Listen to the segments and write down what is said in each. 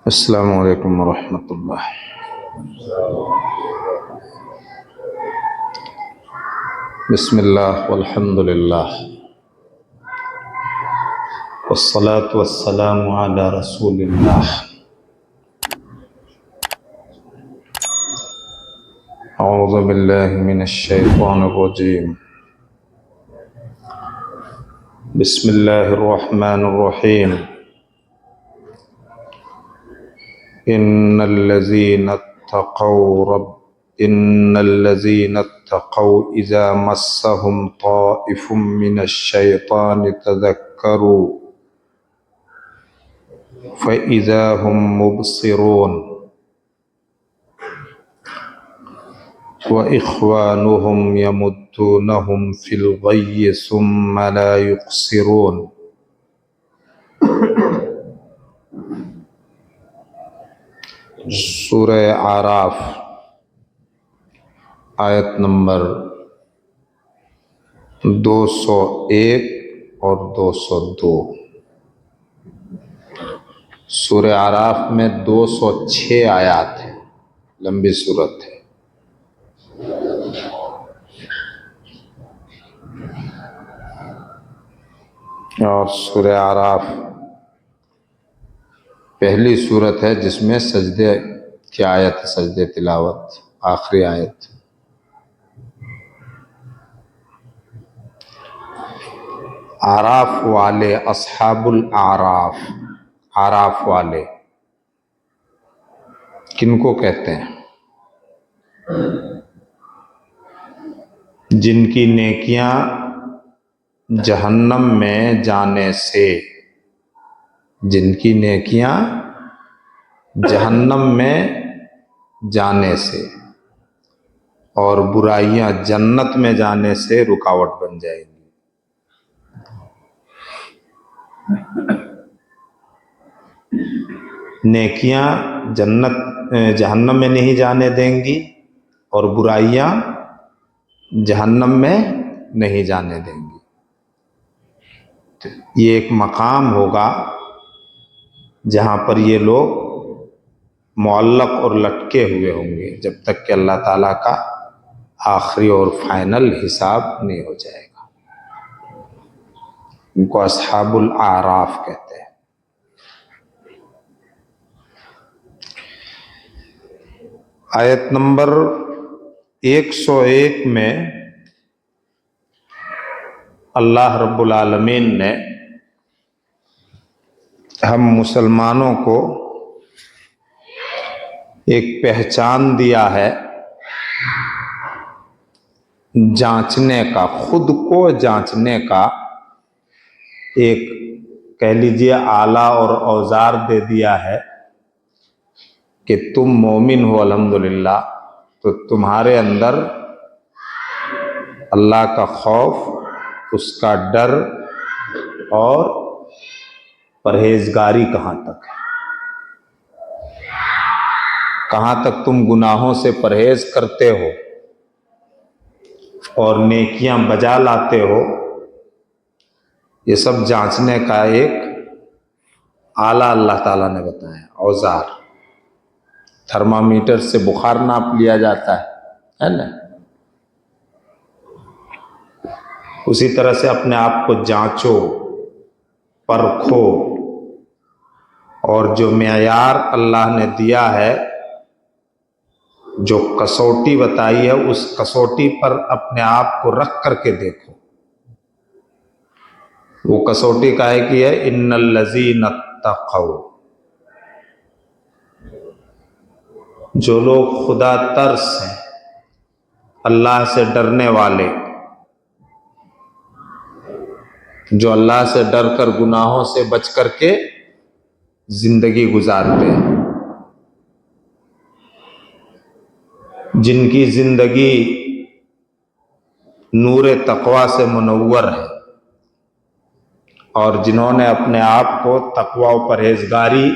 السلام علیکم ورحمۃ اللہ۔ بسم اللہ والحمد للہ والصلاة والسلام علی رسول اللہ۔ اعوذ باللہ من الشیطان الرجیم۔ بسم اللہ الرحمن الرحیم۔ ان الذین اتقوا اذا مسهم طائف من الشیطان تذکروا فاذا هم مبصرون واخوانهم یمدونهم فی الغی ثم لا یقصرون۔ سورہ اعراف آیت نمبر 201 اور 202۔ سورہ اعراف میں 206 آیات ہیں، لمبی سورت ہے۔ اور سورہ اعراف پہلی سورت ہے جس میں سجدے کی آیت، سجدے تلاوت، آخری آیت۔ اعراف والے، اصحاب الاعراف، اعراف والے کن کو کہتے ہیں؟ جن کی نیکیاں جہنم میں جانے سے، جن کی نیکیاں جہنم میں جانے سے اور برائیاں جنت میں جانے سے رکاوٹ بن جائیں گی۔ نیکیاں جہنم میں نہیں جانے دیں گی اور برائیاں جہنم میں نہیں جانے دیں گی۔ یہ ایک مقام ہوگا جہاں پر یہ لوگ معلق اور لٹکے ہوئے ہوں گے جب تک کہ اللہ تعالیٰ کا آخری اور فائنل حساب نہیں ہو جائے گا۔ ان کو اصحاب الاعراف کہتے ہیں۔ آیت نمبر 101 میں اللہ رب العالمین نے ہم مسلمانوں کو ایک پہچان دیا ہے جانچنے کا، خود کو جانچنے کا ایک کہہ لیجیے آلہ اور اوزار دے دیا ہے کہ تم مومن ہو الحمدللہ تو تمہارے اندر اللہ کا خوف، اس کا ڈر اور پرہیزگاری کہاں تک ہے، کہاں تک تم گناہوں سے پرہیز کرتے ہو اور نیکیاں بجا لاتے ہو، یہ سب جانچنے کا ایک آلہ اللہ تعالیٰ نے بتایا، اوزار۔ تھرمامیٹر سے بخار ناپ لیا جاتا ہے نا، اسی طرح سے اپنے آپ کو جانچو، پرکھو، اور جو معیار اللہ نے دیا ہے، جو کسوٹی بتائی ہے، اس کسوٹی پر اپنے آپ کو رکھ کر کے دیکھو۔ وہ کسوٹی کاہے کی ہے؟ ان الذین اتقوا، جو لوگ خدا ترس ہیں، اللہ سے ڈرنے والے، جو اللہ سے ڈر کر گناہوں سے بچ کر کے زندگی گزارتے ہیں، جن کی زندگی نور تقوی سے منور ہے، اور جنہوں نے اپنے آپ کو تقوی و پرہیزگاری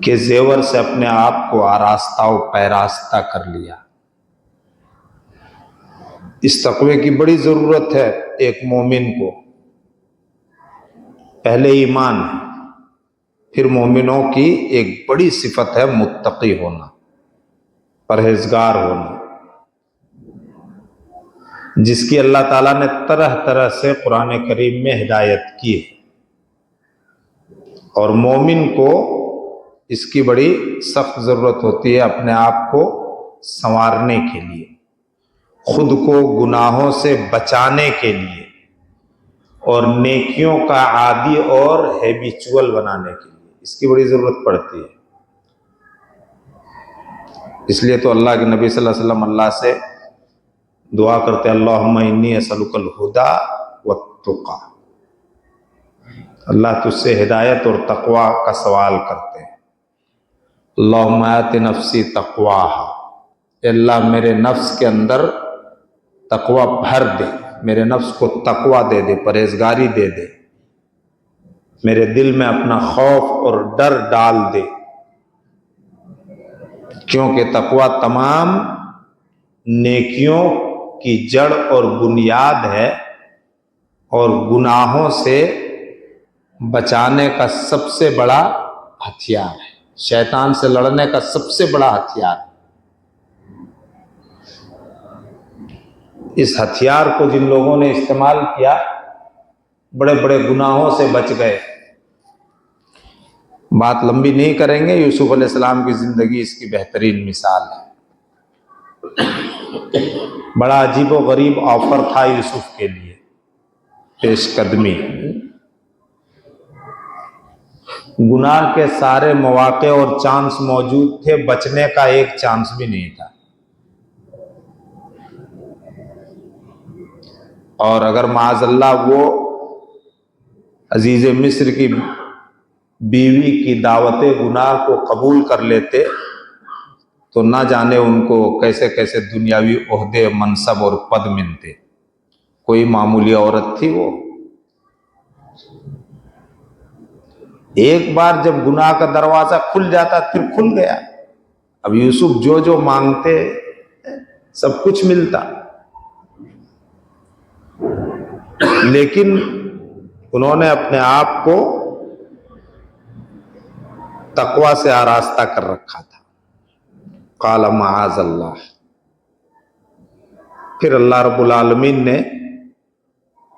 کے زیور سے اپنے آپ کو آراستہ و پیراستہ کر لیا۔ اس تقوی کی بڑی ضرورت ہے ایک مومن کو۔ پہلے ایمان ہے، پھر مومنوں کی ایک بڑی صفت ہے متقی ہونا، پرہیزگار ہونا، جس کی اللہ تعالیٰ نے طرح طرح سے قرآن کریم میں ہدایت کی ہے، اور مومن کو اس کی بڑی سخت ضرورت ہوتی ہے اپنے آپ کو سنوارنے کے لیے، خود کو گناہوں سے بچانے کے لیے، اور نیکیوں کا عادی اور ہیبیچول بنانے کے لیے اس کی بڑی ضرورت پڑتی ہے۔ اس لیے تو اللہ کے نبی صلی اللہ علیہ وسلم اللہ سے دعا کرتے ہیں، اللہم انی اسألک الہدی والتقی، اللہ تجھ سے ہدایت اور تقوی کا سوال کرتے ہیں۔ اللہم آت نفسی تقواہا، اے اللہ میرے نفس کے اندر تقوی بھر دے، میرے نفس کو تقوی دے دے، پرہیزگاری دے دے، میرے دل میں اپنا خوف اور ڈر ڈال دے، کیونکہ تقوی تمام نیکیوں کی جڑ اور بنیاد ہے، اور گناہوں سے بچانے کا سب سے بڑا ہتھیار ہے، شیطان سے لڑنے کا سب سے بڑا ہتھیار ہے۔ اس ہتھیار کو جن لوگوں نے استعمال کیا بڑے بڑے گناہوں سے بچ گئے۔ بات لمبی نہیں کریں گے، یوسف علیہ السلام کی زندگی اس کی بہترین مثال ہے۔ بڑا عجیب و غریب آفر تھا یوسف کے لیے، پیش قدمی، گناہ کے سارے مواقع اور چانس موجود تھے، بچنے کا ایک چانس بھی نہیں تھا، اور اگر معاذ اللہ وہ عزیز مصر کی بیوی کی دعوت گناہ کو قبول کر لیتے تو نہ جانے ان کو کیسے کیسے دنیاوی عہدے، منصب اور پد ملتے۔ کوئی معمولی عورت تھی وہ، ایک بار جب گناہ کا دروازہ کھل جاتا پھر کھل گیا۔ اب یوسف جو جو مانگتے سب کچھ ملتا، لیکن انہوں نے اپنے آپ کو تقوی سے آراستہ کر رکھا تھا۔ قال معاذ اللہ، پھر اللہ رب العالمین نے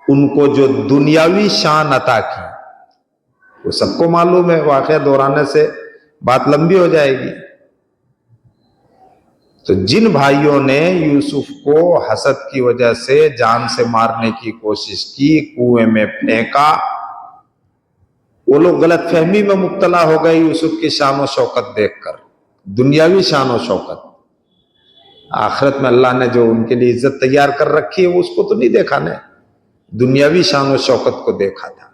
ان کو جو دنیاوی شان عطا کی، وہ سب کو معلوم ہے، واقعہ دہرانے سے بات لمبی ہو جائے گی۔ تو جن بھائیوں نے یوسف کو حسد کی وجہ سے جان سے مارنے کی کوشش کی، کنویں میں پھینکا، وہ لوگ غلط فہمی میں مبتلا ہو گئے یوسف کی شان و شوکت دیکھ کر، دنیاوی شان و شوکت۔ آخرت میں اللہ نے جو ان کے لیے عزت تیار کر رکھی ہے وہ اس کو تو نہیں دیکھا نا، دنیاوی شان و شوکت کو دیکھا تھا۔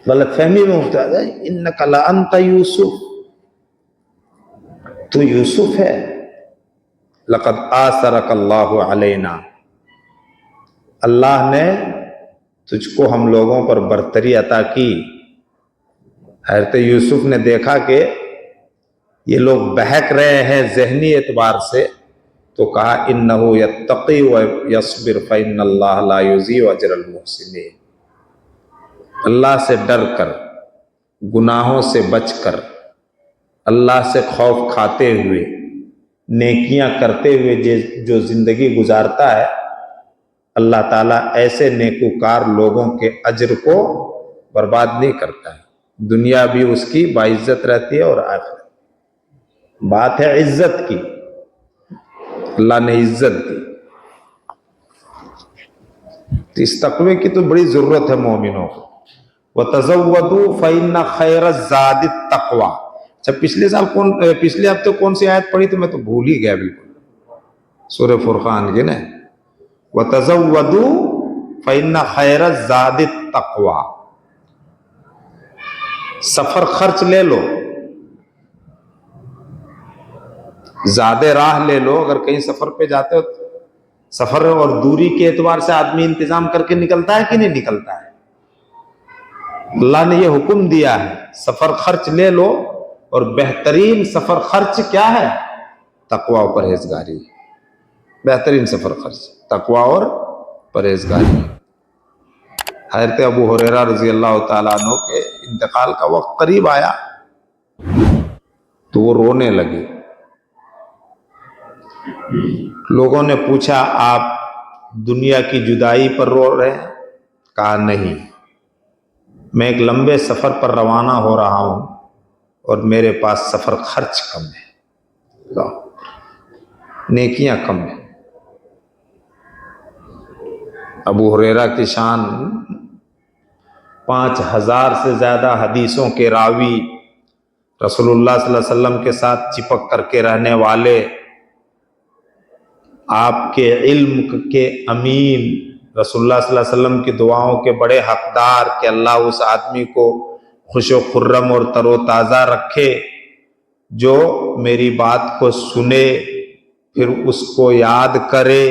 غلط فہمی میں مبتلا، انک لانت یوسف، تو یوسف ہے، لقد آثرک اللہ علینا، اللہ نے تجھ کو ہم لوگوں پر برتری عطا کی۔ حضرت یوسف نے دیکھا کہ یہ لوگ بہک رہے ہیں ذہنی اعتبار سے، تو کہا انہ یتقی ویصبر فإن اللہ لا یضیع اجر المحسنین، اللہ سے ڈر کر، گناہوں سے بچ کر، اللہ سے خوف کھاتے ہوئے، نیکیاں کرتے ہوئے جو زندگی گزارتا ہے، اللہ تعالیٰ ایسے نیکوکار لوگوں کے اجر کو برباد نہیں کرتا ہے، دنیا بھی اس کی باعزت رہتی ہے اور آخرت۔ بات ہے عزت کی، اللہ نے عزت دی، اس تقوی کی تو بڑی ضرورت ہے مومنوں کو۔ وَتَزَوَّدُوا فَإِنَّ خَيْرَ الزَّادِ التَّقْوَىٰ۔ اچھا پچھلے ہفتے کون سی آیت پڑھی تو میں تو بھول ہی گیا بالکل، سورہ فرقان کی نا، وَتَزَوَّدُوا فَإِنَّ خَيْرَ الزَّادِ التَّقْوَىٰ، سفر خرچ لے لو، زیادہ راہ لے لو، اگر کہیں سفر پہ جاتے ہو، سفر اور دوری کے اعتبار سے آدمی انتظام کر کے نکلتا ہے کہ نہیں نکلتا ہے؟ اللہ نے یہ حکم دیا ہے سفر خرچ لے لو، اور بہترین سفر خرچ کیا ہے؟ تقوی اور پرہیزگاری، بہترین سفر خرچ تقوی اور پرہیزگاری۔ حضرت ابو ہریرہ رضی اللہ تعالیٰ عنہ کے انتقال کا وقت قریب آیا تو وہ رونے لگے. لوگوں نے پوچھا آپ دنیا کی جدائی پر رو رہے ہیں؟ کہا نہیں، میں ایک لمبے سفر پر روانہ ہو رہا ہوں اور میرے پاس سفر خرچ کم ہے، نیکیاں کم ہیں. ابو ہریرہ کی شان 5000 سے زیادہ حدیثوں کے راوی، رسول اللہ صلی اللہ علیہ وسلم کے ساتھ چپک کر کے رہنے والے، آپ کے علم کے امین، رسول اللہ صلی اللہ علیہ وسلم کی دعاؤں کے بڑے حقدار کہ اللہ اس آدمی کو خوش و خرم اور تر و تازہ رکھے جو میری بات کو سنے پھر اس کو یاد کرے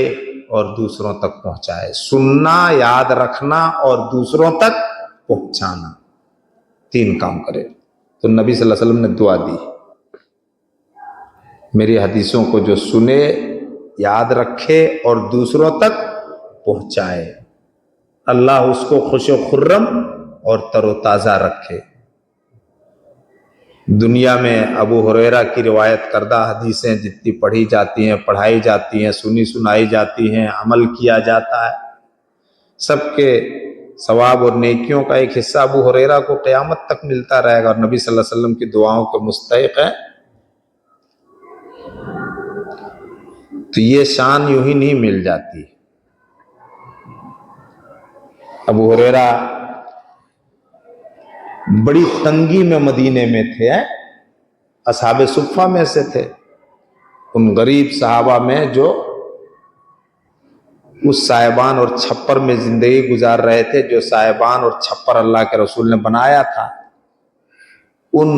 اور دوسروں تک پہنچائے. سننا، یاد رکھنا اور دوسروں تک پہنچانا، 3 کام کرے. تو نبی صلی اللہ علیہ وسلم نے دعا دی، میری حدیثوں کو جو سنے، یاد رکھے اور دوسروں تک پہنچائے، اللہ اس کو خوش و خرم اور تر و تازہ رکھے. دنیا میں ابو ہریرہ کی روایت کردہ حدیثیں جتنی پڑھی جاتی ہیں، پڑھائی جاتی ہیں، سنی سنائی جاتی ہیں، عمل کیا جاتا ہے، سب کے ثواب اور نیکیوں کا ایک حصہ ابو ہریرہ کو قیامت تک ملتا رہے گا اور نبی صلی اللہ علیہ وسلم کی دعاؤں کے مستحق ہے. تو یہ شان یوں ہی نہیں مل جاتی. ابو ہریرہ بڑی تنگی میں مدینے میں تھے، اصحاب صفہ میں سے تھے، ان غریب صحابہ میں جو اس سائبان اور چھپر میں زندگی گزار رہے تھے، جو سائبان اور چھپر اللہ کے رسول نے بنایا تھا. ان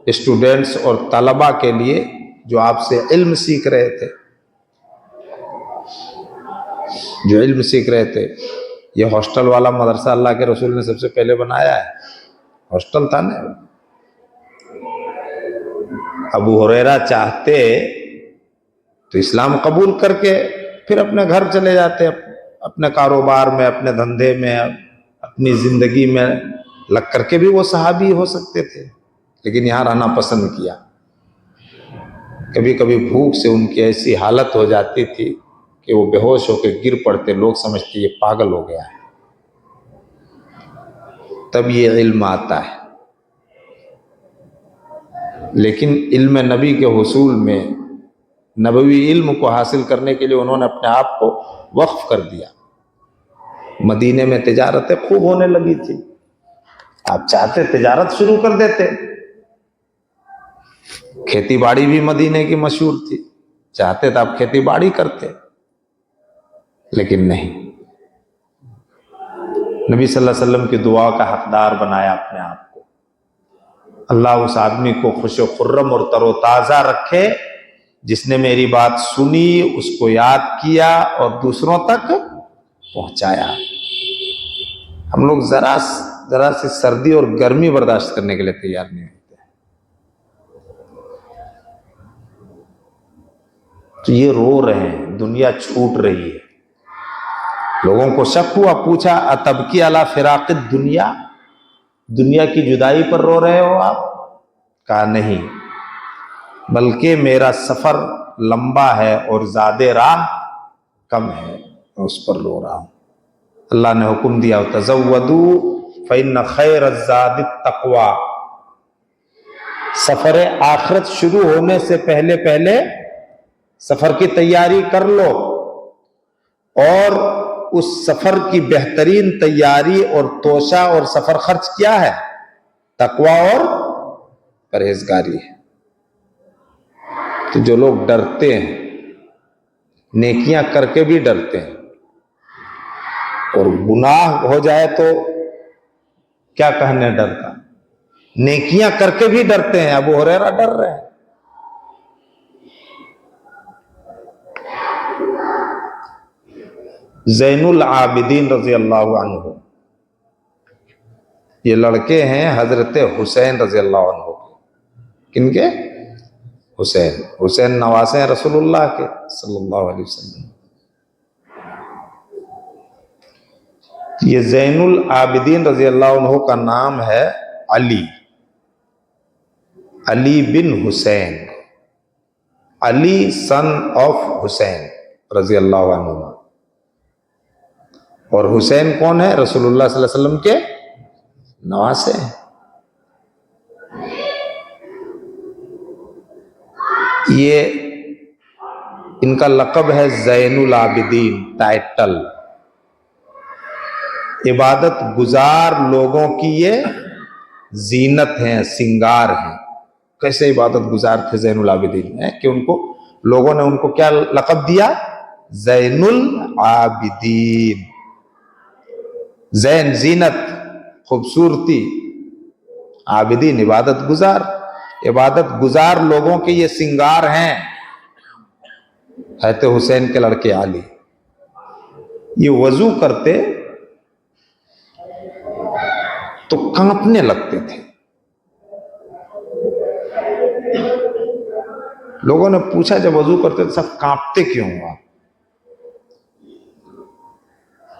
اسٹوڈنٹس اور طلبہ کے لیے جو آپ سے علم سیکھ رہے تھے، یہ ہاسٹل والا مدرسہ اللہ کے رسول نے سب سے پہلے بنایا ہے، ہاسٹل تھا نا. ابو ہریرہ چاہتے تو اسلام قبول کر کے پھر اپنے گھر چلے جاتے، اپنے کاروبار میں، اپنے دھندے میں، اپنی زندگی میں لگ کر کے بھی وہ صحابی ہو سکتے تھے، لیکن یہاں رہنا پسند کیا. کبھی کبھی بھوک سے ان کی ایسی حالت ہو جاتی تھی کہ وہ بے ہوش ہو کے گر پڑتے، لوگ سمجھتے یہ پاگل ہو گیا ہے. تب یہ علم آتا ہے. لیکن علم نبی کے حصول میں، نبوی علم کو حاصل کرنے کے لیے انہوں نے اپنے آپ کو وقف کر دیا. مدینے میں تجارتیں خوب ہونے لگی تھی، آپ چاہتے تجارت شروع کر دیتے. کھیتی باڑی بھی مدینے کی مشہور تھی، چاہتے تو آپ کھیتی باڑی کرتے، لیکن نہیں. نبی صلی اللہ علیہ وسلم کی دعا کا حقدار بنایا اپنے آپ کو. اللہ اس آدمی کو خوش و خرم اور تر و تازہ رکھے جس نے میری بات سنی، اس کو یاد کیا اور دوسروں تک پہنچایا. ہم لوگ ذرا سی سردی اور گرمی برداشت کرنے کے لیے تیار نہیں ہوتے. تو یہ رو رہے ہیں، دنیا چھوٹ رہی ہے. لوگوں کو شک ہوا، پوچھا اتبکی علی فراق الدنیا، دنیا کی جدائی پر رو رہے ہو آپ؟ کہا نہیں، بلکہ میرا سفر لمبا ہے اور زاد راہ کم ہے، میں اس پر رو رہا ہوں. اللہ نے حکم دیا تزودوا فإن خیر الزاد التقوی، سفر آخرت شروع ہونے سے پہلے پہلے سفر کی تیاری کر لو، اور اس سفر کی بہترین تیاری اور توشہ اور سفر خرچ کیا ہے؟ تقوی اور پرہیزگاری ہے. تو جو لوگ ڈرتے ہیں، نیکیاں کر کے بھی ڈرتے ہیں، اور گناہ ہو جائے تو کیا کہنے ڈر کا، نیکیاں کر کے بھی ڈرتے ہیں. ابو ہریرہ ڈر رہے ہیں. زین العابدین رضی اللہ عنہ، یہ لڑکے ہیں حضرت حسین رضی اللہ عنہ. کن کے؟ حسین نواسے ہیں رسول اللہ کے صلی اللہ علیہ وسلم. یہ زین العابدین رضی اللہ عنہ کا نام ہے علی، علی بن حسین، علی سن آف حسین رضی اللہ عنہ. اور حسین کون ہے؟ رسول اللہ صلی اللہ علیہ وسلم کے نواسے ہیں. یہ ان کا لقب ہے زین العابدین، ٹائٹل. عبادت گزار لوگوں کی یہ زینت ہیں، سنگار ہیں. کیسے عبادت گزار تھے زین العابدین کہ ان کو لوگوں نے ان کو کیا لقب دیا؟ زین العابدین. زین زینت، خوبصورتی، عابدین عبادت گزار. عبادت گزار لوگوں کے یہ سنگار ہیں. حضرت حسین کے لڑکے علی یہ وضو کرتے تو کانپنے لگتے تھے. لوگوں نے پوچھا جب وضو کرتے تو سب کانپتے کیوں آپ؟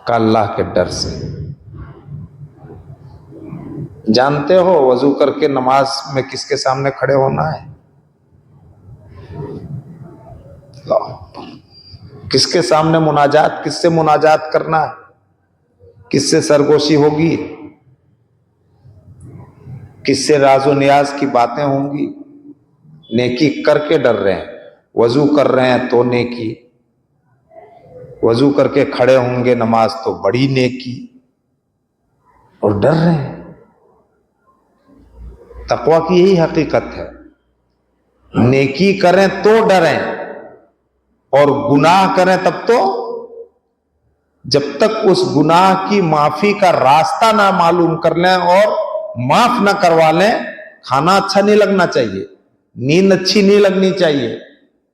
کہ اللہ کے ڈر سے. جانتے ہو وضو کر کے نماز میں کس کے سامنے کھڑے ہونا ہے؟ کس کے سامنے مناجات، کس سے مناجات کرنا ہے؟ کس سے سرگوشی ہوگی؟ کس سے راز و نیاز کی باتیں ہوں گی؟ نیکی کر کے ڈر رہے ہیں. وضو کر رہے ہیں تو نیکی، وضو کر کے کھڑے ہوں گے نماز تو بڑی نیکی، اور ڈر رہے ہیں. تقویٰ کی یہی حقیقت ہے. نیکی کریں تو ڈریں، اور گناہ کریں تب تو. جب تک اس گناہ کی معافی کا راستہ نہ معلوم کر لیں اور معاف نہ کروا لیں، کھانا اچھا نہیں لگنا چاہیے، نیند اچھی نہیں لگنی چاہیے،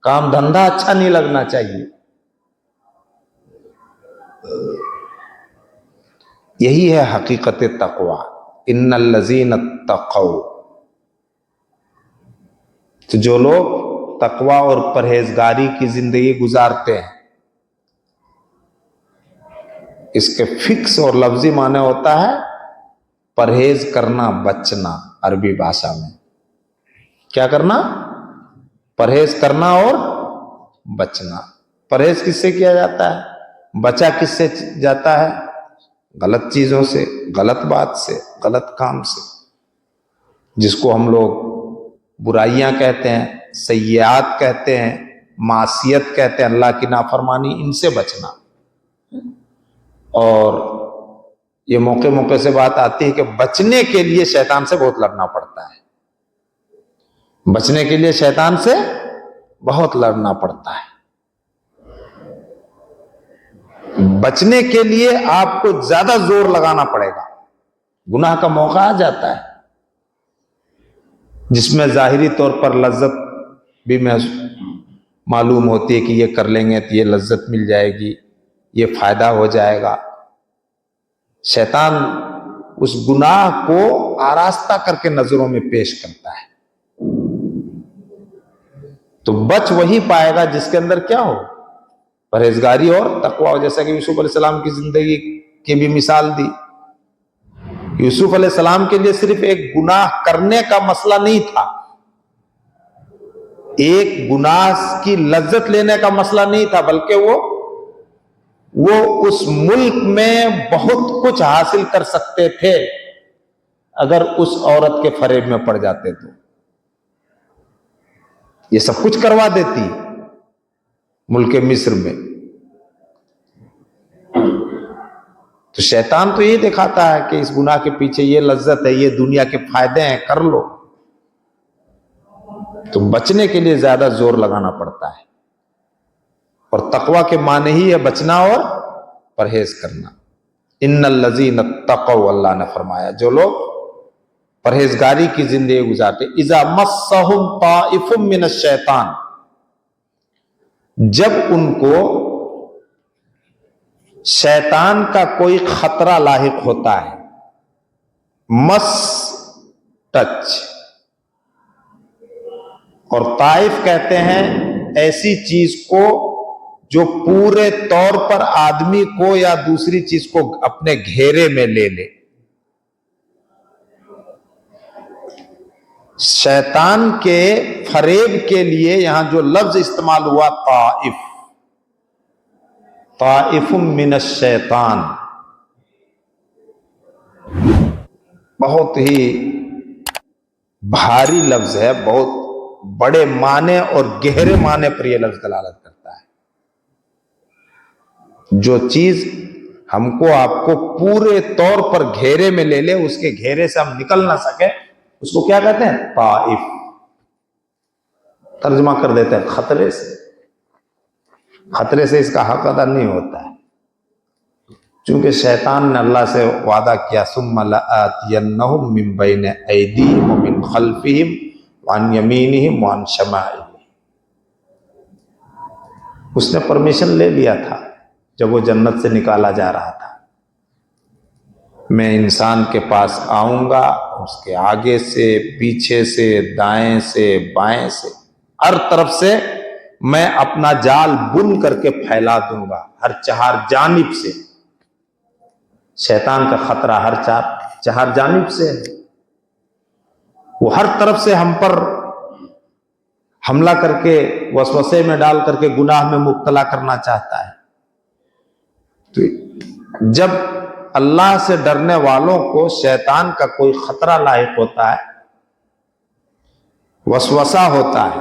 کام دھندا اچھا نہیں لگنا چاہیے. یہی ہے حقیقت تقویٰ. ان الذین اتقوا. تو جو لوگ تقویٰ اور پرہیزگاری کی زندگی گزارتے ہیں، اس کے فکس اور لفظی معنی ہوتا ہے پرہیز کرنا، بچنا. عربی بھاشا میں کیا کرنا؟ پرہیز کرنا اور بچنا. پرہیز کس سے کیا جاتا ہے؟ بچا کس سے جاتا ہے؟ غلط چیزوں سے، غلط بات سے، غلط کام سے، جس کو ہم لوگ برائیاں کہتے ہیں، سیئات کہتے ہیں، معصیت کہتے ہیں، اللہ کی نافرمانی. ان سے بچنا. اور یہ موقع موقع سے بات آتی ہے کہ بچنے کے لیے شیطان سے بہت لڑنا پڑتا ہے. بچنے کے لیے شیطان سے بہت لڑنا پڑتا ہے. بچنے کے لیے آپ کو زیادہ زور لگانا پڑے گا. گناہ کا موقع آ جاتا ہے جس میں ظاہری طور پر لذت بھی معلوم ہوتی ہے کہ یہ کر لیں گے تو یہ لذت مل جائے گی، یہ فائدہ ہو جائے گا. شیطان اس گناہ کو آراستہ کر کے نظروں میں پیش کرتا ہے. تو بچ وہی پائے گا جس کے اندر کیا ہو؟ پرہیزگاری اور تقویٰ. جیسا کہ یوسف علیہ السلام کی زندگی کی بھی مثال دی. یوسف علیہ السلام کے لیے صرف ایک گناہ کرنے کا مسئلہ نہیں تھا، ایک گناہ کی لذت لینے کا مسئلہ نہیں تھا، بلکہ وہ اس ملک میں بہت کچھ حاصل کر سکتے تھے اگر اس عورت کے فریب میں پڑ جاتے تو. یہ سب کچھ کروا دیتی ملک مصر میں. تو شیطان تو یہ دکھاتا ہے کہ اس گناہ کے پیچھے یہ لذت ہے، یہ دنیا کے فائدے ہیں، کر لو. تو بچنے کے لیے زیادہ زور لگانا پڑتا ہے. اور تقویٰ کے معنی ہی ہے بچنا اور پرہیز کرنا. ان الذین اتقوا، اللہ نے فرمایا جو لوگ پرہیزگاری کی زندگی گزارتے. اذا مسہم طائف من الشیطان، جب ان کو شیطان کا کوئی خطرہ لاحق ہوتا ہے. مس ٹچ، اور طائف کہتے ہیں ایسی چیز کو جو پورے طور پر آدمی کو یا دوسری چیز کو اپنے گھیرے میں لے لے. شیطان کے فریب کے لیے یہاں جو لفظ استعمال ہوا طائف من الشیطان، بہت ہی بھاری لفظ ہے، بہت بڑے معنی اور گہرے معنی پر یہ لفظ دلالت کرتا ہے. جو چیز ہم کو آپ کو پورے طور پر گھیرے میں لے لے، اس کے گھیرے سے ہم نکل نہ سکے، اس کو کیا کہتے ہیں؟ طائف. ترجمہ کر دیتے ہیں خطرے سے. خطرے سے اس کا حق ادا نہیں ہوتا ہے، چونکہ شیطان نے اللہ سے وعدہ کیا ثم لآتینہم من بین ایدیہم ومن خلفہم وعن یمینہم وعن شمائلہم. اس نے پرمیشن لے لیا تھا جب وہ جنت سے نکالا جا رہا تھا، میں انسان کے پاس آؤں گا، اس کے آگے سے، پیچھے سے، دائیں سے، بائیں سے، ہر طرف سے میں اپنا جال بن کر کے پھیلا دوں گا، ہر چہار جانب سے. شیطان کا خطرہ ہر چہار جانب سے ہے، وہ ہر طرف سے ہم پر حملہ کر کے وسوسے میں ڈال کر کے گناہ میں مبتلا کرنا چاہتا ہے. تو جب اللہ سے ڈرنے والوں کو شیطان کا کوئی خطرہ لاحق ہوتا ہے، وسوسہ ہوتا ہے،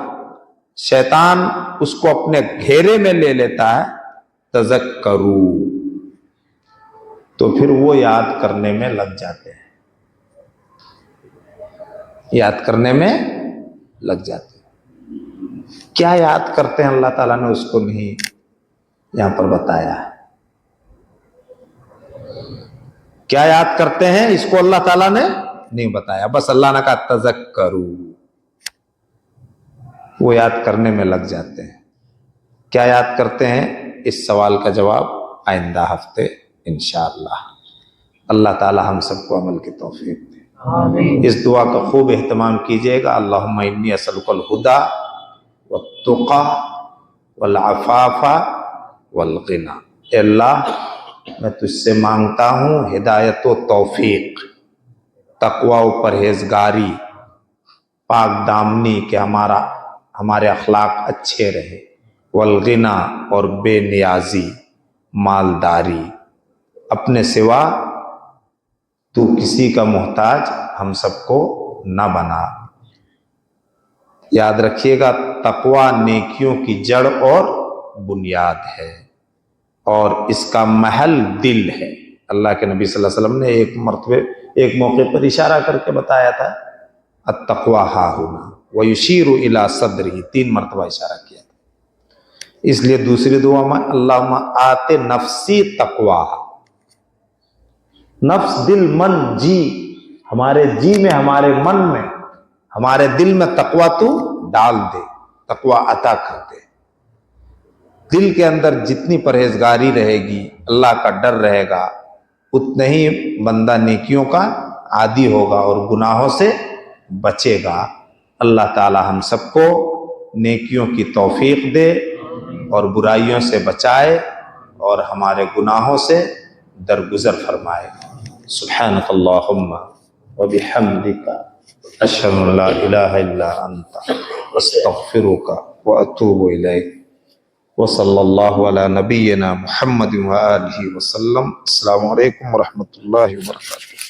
شیطان اس کو اپنے گھیرے میں لے لیتا ہے، تذکروا، تو پھر وہ یاد کرنے میں لگ جاتے ہیں، یاد کرنے میں لگ جاتے ہیں. کیا یاد کرتے ہیں اللہ تعالیٰ نے اس کو نہیں یہاں پر بتایا ہے. کیا یاد کرتے ہیں اس کو اللہ تعالیٰ نے نہیں بتایا، بس اللہ نے کہا تذکروا، وہ یاد کرنے میں لگ جاتے ہیں. کیا یاد کرتے ہیں؟ اس سوال کا جواب آئندہ ہفتے انشاءاللہ. اللہ تعالی ہم سب کو عمل کی توفیق دے. آمین. اس دعا کا خوب اہتمام کیجئے گا. اللہم انی اسألک الہدی والتقی والعفاف والغنی. اے اللہ، میں تجھ سے مانگتا ہوں ہدایت و توفیق، تقوی و پرہیزگاری، پاک دامنی، کہ ہمارے اخلاق اچھے رہے، والغنا، اور بے نیازی، مالداری. اپنے سوا تو کسی کا محتاج ہم سب کو نہ بنا. یاد رکھیے گا، تقوی نیکیوں کی جڑ اور بنیاد ہے، اور اس کا محل دل ہے. اللہ کے نبی صلی اللہ علیہ وسلم نے ایک موقع پر اشارہ کر کے بتایا تھا، التقوی ہاہنا ویشیر الی صدرہ، 3 مرتبہ اشارہ کیا تھا. اس لیے دوسری دعا میں اللہم آت نفسی تقواہا، نفس، دل، من، جی، ہمارے جی میں، ہمارے من میں، ہمارے دل میں تقوی تو ڈال دے، تقوی عطا کر دے. دل کے اندر جتنی پرہیزگاری رہے گی، اللہ کا ڈر رہے گا، اتنا ہی بندہ نیکیوں کا عادی ہوگا اور گناہوں سے بچے گا. اللہ تعالی ہم سب کو نیکیوں کی توفیق دے اور برائیوں سے بچائے اور ہمارے گناہوں سے درگزر فرمائے. سبحانک اللہم وبحمدک، اشہد ان لا الہ الا انت، استغفرک واتوب الیک. وصلی اللہ علی نبینا محمد وآلہ وسلم. السلام علیکم ورحمۃ اللہ وبرکاتہ.